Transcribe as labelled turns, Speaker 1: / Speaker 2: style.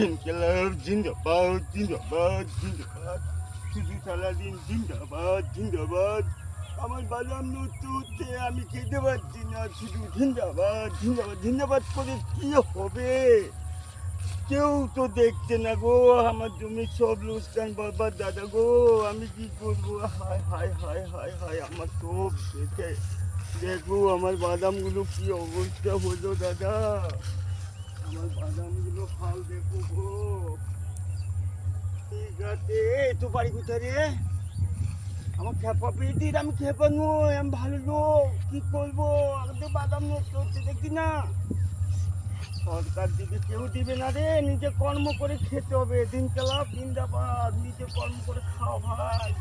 Speaker 1: ইনকিলাব জিন্দাবাদ জিন্দাবাদ জিন্দাবাদ, শুধু সারাদিন জিন্দাবাদ জিন্দাবাদ। আমার বাদাম নড়তে আমি খেতে পারছি না, শুধু জিন্দাবাদ জিন্দাবাদ জিন্দাবাদ করে কি হবে? কেউ তো দেখছে না গো, আমার জমি সব লোকসান বাবা দাদা গো, আমি কি করবো? হায় হায় হায় হায় হায়, আমার সব দেখে দেখো আমার বাদামগুলো কি অবস্থা হলো দাদা, আমার বাদামগুলো ফাল দেখো গো। ঠিক আছে, তো বাড়ি কোথায় রে? আমার খেপা পেয়েছিস, আমি খেপা নই, আমি ভালো লোক, কি করবো? আমাদের বাদাম নষ্ট হচ্ছে দেখি না, সরকার দিকে কেউ দিবে না রে, নিজে কর্ম করে খেতে হবে। দিন চালাও জিন্দাবাদ, নিজে কর্ম করে খাও ভাই।